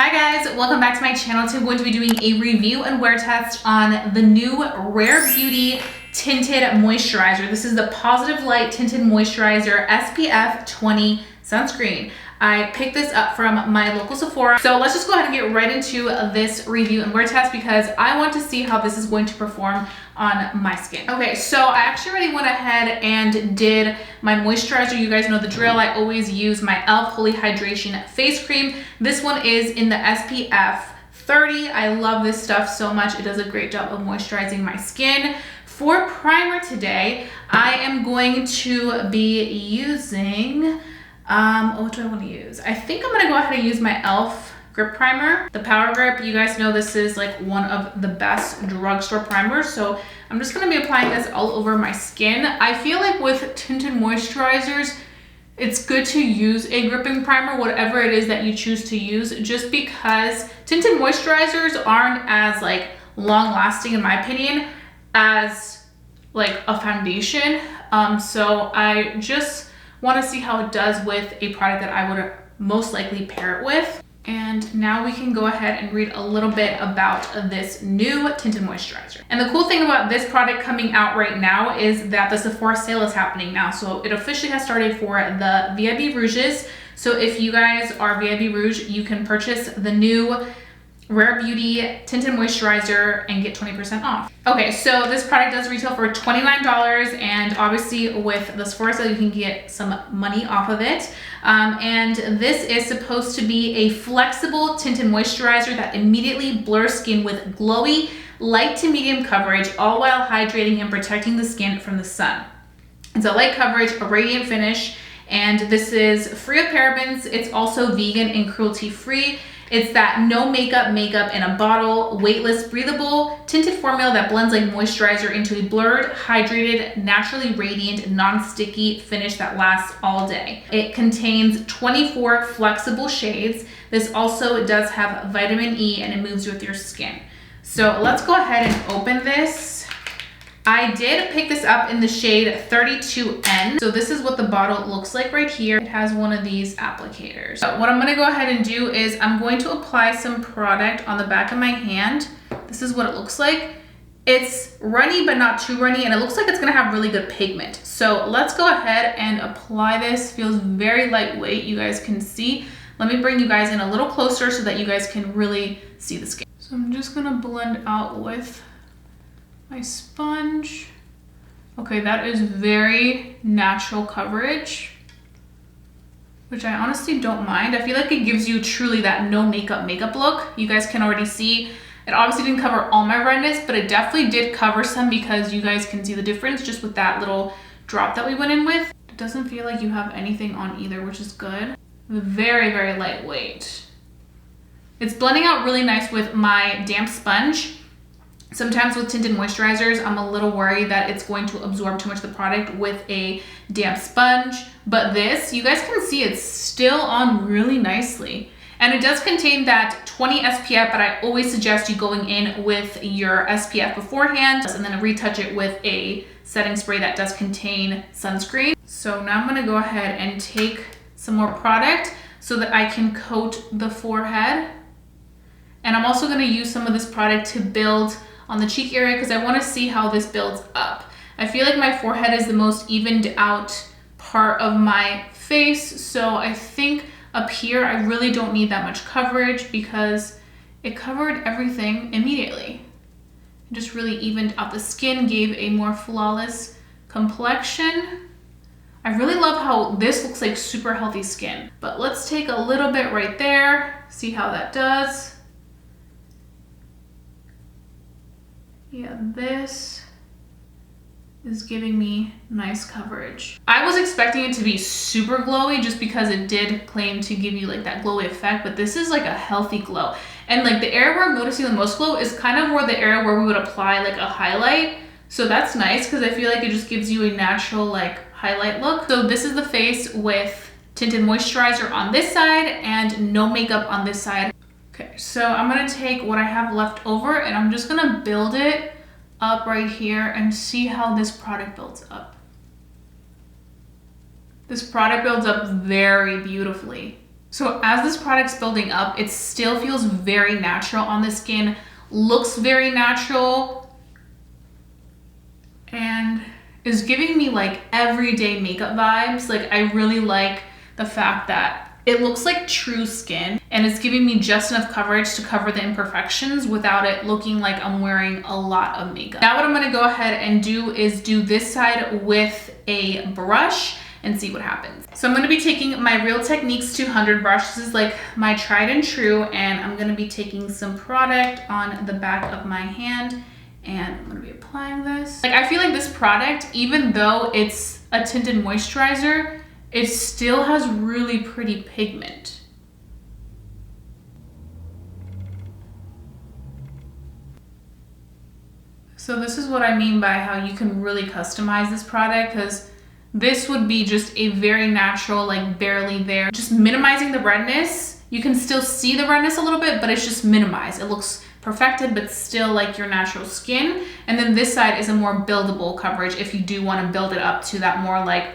Hi guys, welcome back to my channel. Today I'm going to be doing a review and wear test on the new Rare Beauty Tinted Moisturizer. This is the Positive Light Tinted Moisturizer SPF 20 sunscreen. I picked this up from my local Sephora. So let's just go ahead and get right into this review and wear test because I want to see how this is going to perform on my skin. Okay, so I actually already went ahead and did my moisturizer. You guys know the drill. I always use my e.l.f. Holy Hydration Face Cream. This one is in the SPF 30. I love this stuff so much. It does a great job of moisturizing my skin. For primer today, I am going to be using, what do I want to use? I think I'm going to go ahead and use my e.l.f. Grip Primer. The Power Grip, you guys know this is like one of the best drugstore primers. So I'm just going to be applying this all over my skin. I feel like with tinted moisturizers, it's good to use a gripping primer, whatever it is that you choose to use, just because tinted moisturizers aren't as like long lasting, in my opinion, as like a foundation. So I just want to see how it does with a product that I would most likely pair it with. And now we can go ahead and read a little bit about this new tinted moisturizer. And the cool thing about this product coming out right now is that the Sephora sale is happening now. So it officially has started for the VIB Rouges. So if you guys are VIB Rouge, you can purchase the new Rare Beauty Tinted Moisturizer and get 20% off. Okay, so this product does retail for $29, and obviously with the Sephora sale, you can get some money off of it. And this is supposed to be a flexible tinted moisturizer that immediately blurs skin with glowy, light to medium coverage, all while hydrating and protecting the skin from the sun. It's a light coverage, a radiant finish, and this is free of parabens. It's also vegan and cruelty-free. It's that no makeup in a bottle, weightless, breathable, tinted formula that blends like moisturizer into a blurred, hydrated, naturally radiant, non-sticky finish that lasts all day. It contains 24 flexible shades. This also does have vitamin E and it moves with your skin. So let's go ahead and open this. I did pick this up in the shade 32N. So this is what the bottle looks like right here. It has one of these applicators. So what I'm gonna go ahead and do is I'm going to apply some product on the back of my hand. This is what it looks like. It's runny, but not too runny, and it looks like it's gonna have really good pigment. So let's go ahead and apply this. Feels very lightweight, you guys can see. Let me bring you guys in a little closer so that you guys can really see the skin. So I'm just gonna blend out with my sponge. Okay, that is very natural coverage, which I honestly don't mind. I feel like it gives you truly that no makeup look. You guys can already see it obviously didn't cover all my redness, but it definitely did cover some because you guys can see the difference just with that little drop that we went in with. It doesn't feel like you have anything on either, which is good. Very, very lightweight. It's blending out really nice with my damp sponge. Sometimes with tinted moisturizers, I'm a little worried that it's going to absorb too much of the product with a damp sponge. But this, you guys can see it's still on really nicely. And it does contain that 20 SPF, but I always suggest you going in with your SPF beforehand and then retouch it with a setting spray that does contain sunscreen. So now I'm gonna go ahead and take some more product so that I can coat the forehead. And I'm also gonna use some of this product to build on the cheek area because I want to see how this builds up. I feel like my forehead is the most evened out part of my face, so I think up here I really don't need that much coverage because it covered everything immediately. It just really evened out the skin, gave a more flawless complexion. I really love how this looks like super healthy skin. But let's take a little bit right there, see how that does. Yeah, this is giving me nice coverage. I was expecting it to be super glowy just because it did claim to give you like that glowy effect, but this is like a healthy glow. And like the area where I'm noticing the most glow is kind of where the area where we would apply like a highlight. So that's nice because I feel like it just gives you a natural like highlight look. So this is the face with tinted moisturizer on this side and no makeup on this side. Okay, so I'm gonna take what I have left over and I'm just gonna build it up right here and see how this product builds up. This product builds up very beautifully. So as this product's building up, it still feels very natural on the skin, looks very natural, and is giving me like everyday makeup vibes. Like I really like the fact that it looks like true skin and it's giving me just enough coverage to cover the imperfections without it looking like I'm wearing a lot of makeup. Now what I'm gonna go ahead and do is do this side with a brush and see what happens. So I'm gonna be taking my Real Techniques 200 brush. This is like my tried and true, and I'm gonna be taking some product on the back of my hand and I'm gonna be applying this. Like I feel like this product, even though it's a tinted moisturizer, it still has really pretty pigment. So this is what I mean by how you can really customize this product, because this would be just a very natural, like barely there. Just minimizing the redness. You can still see the redness a little bit, but it's just minimized. It looks perfected, but still like your natural skin. And then this side is a more buildable coverage if you do want to build it up to that more like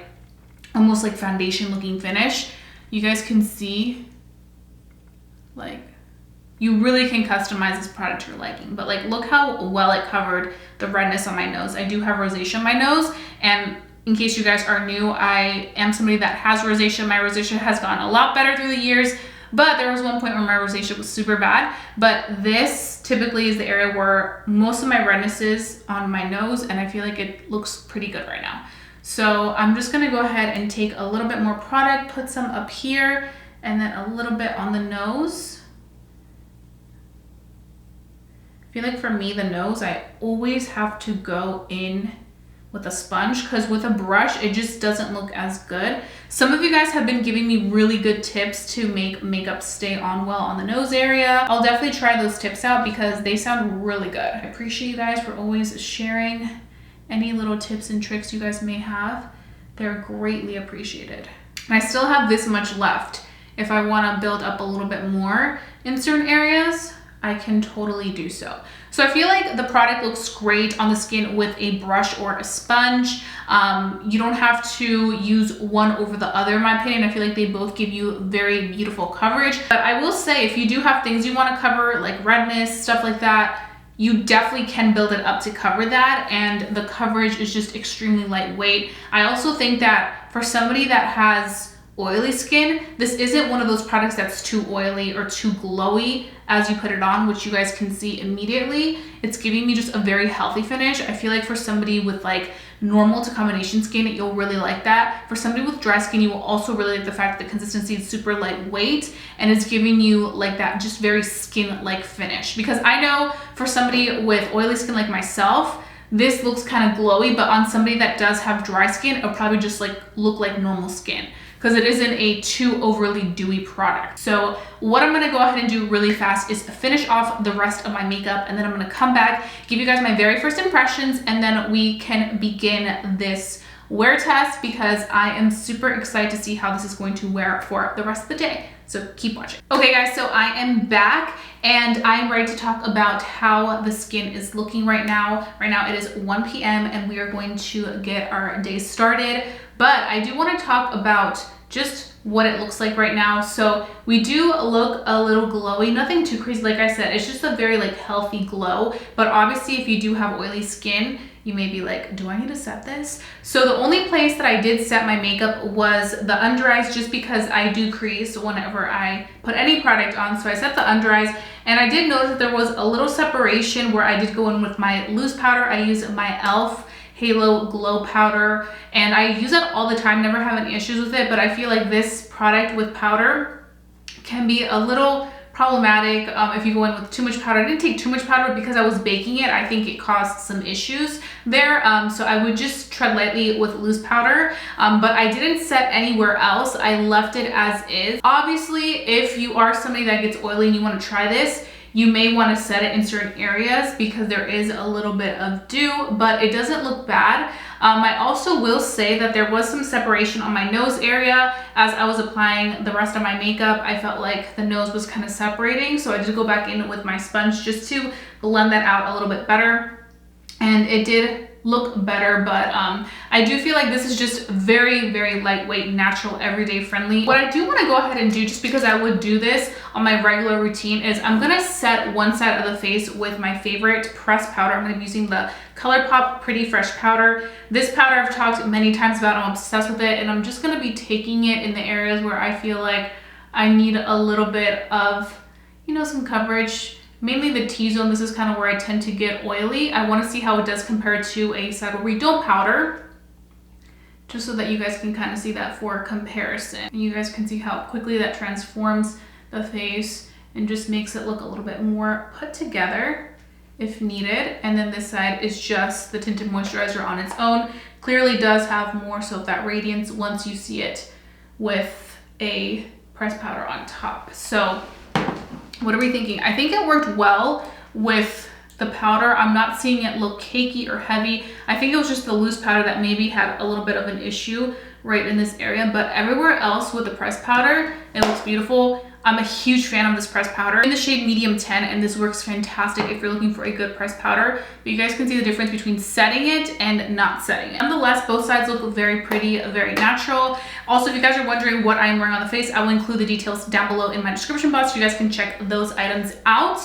almost like foundation looking finish. You guys can see, like, you really can customize this product to your liking. But like, look how well it covered the redness on my nose. I do have rosacea on my nose, and in case you guys are new, I am somebody that has rosacea. My rosacea has gotten a lot better through the years, but there was one point where my rosacea was super bad. But this typically is the area where most of my redness is on my nose, and I feel like it looks pretty good right now. So I'm just gonna go ahead and take a little bit more product, put some up here, and then a little bit on the nose. I feel like for me, the nose, I always have to go in with a sponge, because with a brush, it just doesn't look as good. Some of you guys have been giving me really good tips to make makeup stay on well on the nose area. I'll definitely try those tips out because they sound really good. I appreciate you guys for always sharing any little tips and tricks you guys may have. They're greatly appreciated. And I still have this much left. If I want to build up a little bit more in certain areas, I can totally do so. So I feel like the product looks great on the skin with a brush or a sponge. You don't have to use one over the other, in my opinion. I feel like they both give you very beautiful coverage. But I will say, if you do have things you want to cover, like redness, stuff like that, you definitely can build it up to cover that, and the coverage is just extremely lightweight. I also think that for somebody that has oily skin, this isn't one of those products that's too oily or too glowy as you put it on, which you guys can see immediately. It's giving me just a very healthy finish. I feel like for somebody with like normal to combination skin, you'll really like that. For somebody with dry skin, you will also really like the fact that the consistency is super lightweight and it's giving you like that just very skin-like finish. Because I know for somebody with oily skin like myself, this looks kind of glowy, but on somebody that does have dry skin, it'll probably just like look like normal skin, because it isn't a too overly dewy product. So what I'm gonna go ahead and do really fast is finish off the rest of my makeup, and then I'm gonna come back, give you guys my very first impressions, and then we can begin this wear test, because I am super excited to see how this is going to wear for the rest of the day. So keep watching. Okay guys, so I am back and I am ready to talk about how the skin is looking right now. Right now it is 1 p.m. and we are going to get our day started. But I do want to talk about just what it looks like right now. So we do look a little glowy, nothing too crazy. Like I said, it's just a very like healthy glow. But obviously if you do have oily skin, you may be like, do I need to set this? So the only place that I did set my makeup was the under eyes, just because I do crease whenever I put any product on. So I set the under eyes, and I did notice that there was a little separation where I did go in with my loose powder. I used my e.l.f. Halo Glow Powder, and I use it all the time, never have any issues with it, but I feel like this product with powder can be a little problematic if you go in with too much powder. I didn't take too much powder because I was baking it. I think it caused some issues there, so I would just tread lightly with loose powder, but I didn't set anywhere else. I left it as is. Obviously, if you are somebody that gets oily and you want to try this, you may want to set it in certain areas because there is a little bit of dew, but it doesn't look bad. I also will say that there was some separation on my nose area. As I was applying the rest of my makeup, I felt like the nose was kind of separating, so I did go back in with my sponge just to blend that out a little bit better. And it did look better, but I do feel like this is just very, very lightweight, natural, everyday friendly. What I do want to go ahead and do, just because I would do this on my regular routine, is I'm gonna set one side of the face with my favorite pressed powder. I'm gonna be using the ColourPop Pretty Fresh powder. This powder I've talked many times about, I'm obsessed with it, and I'm just gonna be taking it in the areas where I feel like I need a little bit of, you know, some coverage. Mainly the T-zone, this is kind of where I tend to get oily. I want to see how it does compare to a side where we don't powder, just so that you guys can kind of see that for comparison. You guys can see how quickly that transforms the face and just makes it look a little bit more put together if needed. And then this side is just the Tinted Moisturizer on its own. Clearly does have more so of that radiance once you see it with a pressed powder on top. So what are we thinking? I think it worked well with the powder. I'm not seeing it look cakey or heavy. I think it was just the loose powder that maybe had a little bit of an issue right in this area, but everywhere else with the pressed powder, it looks beautiful. I'm a huge fan of this pressed powder in the shade medium 10, and this works fantastic if you're looking for a good pressed powder, but you guys can see the difference between setting it and not setting it. Nonetheless, both sides look very pretty, very natural. Also, if you guys are wondering what I'm wearing on the face, I will include the details down below in my description box so you guys can check those items out.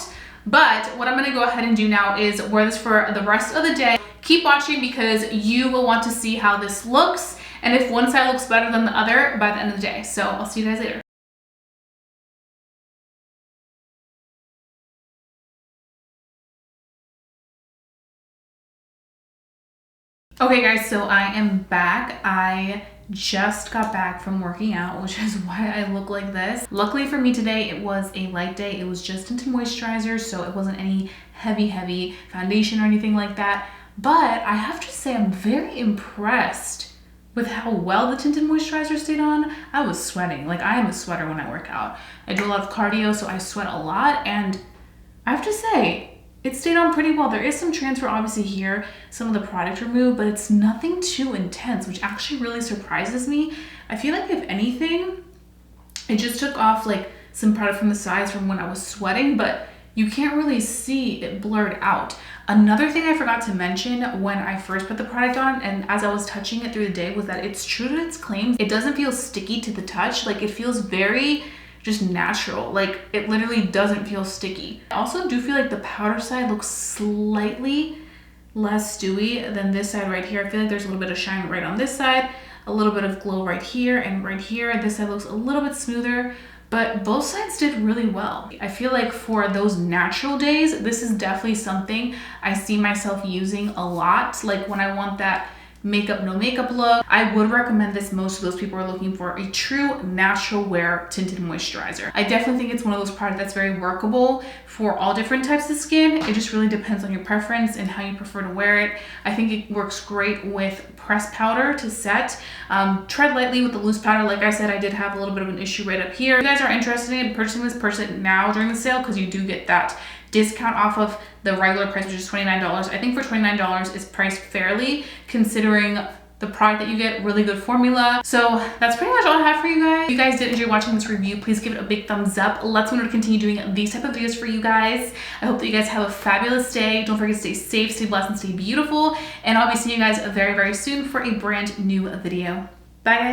But what I'm gonna go ahead and do now is wear this for the rest of the day. Keep watching because you will want to see how this looks, and if one side looks better than the other by the end of the day. So I'll see you guys later. Okay guys, so I am back. I just got back from working out, which is why I look like this. Luckily for me today, it was a light day. It was just Tinted Moisturizer, so it wasn't any heavy foundation or anything like that. But I have to say I'm very impressed with how well the Tinted Moisturizer stayed on. I was sweating. Like, I am a sweater when I work out. I do a lot of cardio, so I sweat a lot, and I have to say, it stayed on pretty well. There is some transfer obviously here, some of the product removed, but it's nothing too intense, which actually really surprises me. I feel like if anything, it just took off like some product from the sides from when I was sweating, but you can't really see it blurred out. Another thing I forgot to mention when I first put the product on and as I was touching it through the day was that it's true to its claims. It doesn't feel sticky to the touch. Like, it feels very just natural. Like, it literally doesn't feel sticky. I also do feel like the powder side looks slightly less dewy than this side right here. I feel like there's a little bit of shine right on this side, a little bit of glow right here and right here. This side looks a little bit smoother, but both sides did really well. I feel like for those natural days, this is definitely something I see myself using a lot. Like when I want that makeup, no makeup look, I would recommend this most to those people who are looking for a true natural wear tinted moisturizer. I definitely think it's one of those products that's very workable for all different types of skin. It just really depends on your preference and how you prefer to wear it. I think it works great with pressed powder to set. Tread lightly with the loose powder. Like I said, I did have a little bit of an issue right up here. If you guys are interested in purchasing this, purchase it now during the sale because you do get that discount off of the regular price, which is $29. I think for $29 is priced fairly considering the product that you get, really good formula. So that's pretty much all I have for you guys. If you guys did enjoy watching this review, please give it a big thumbs up. Let's me know to continue doing these type of videos for you guys. I hope that you guys have a fabulous day. Don't forget to stay safe, stay blessed, and stay beautiful. And I'll be seeing you guys very, very soon for a brand new video. Bye guys.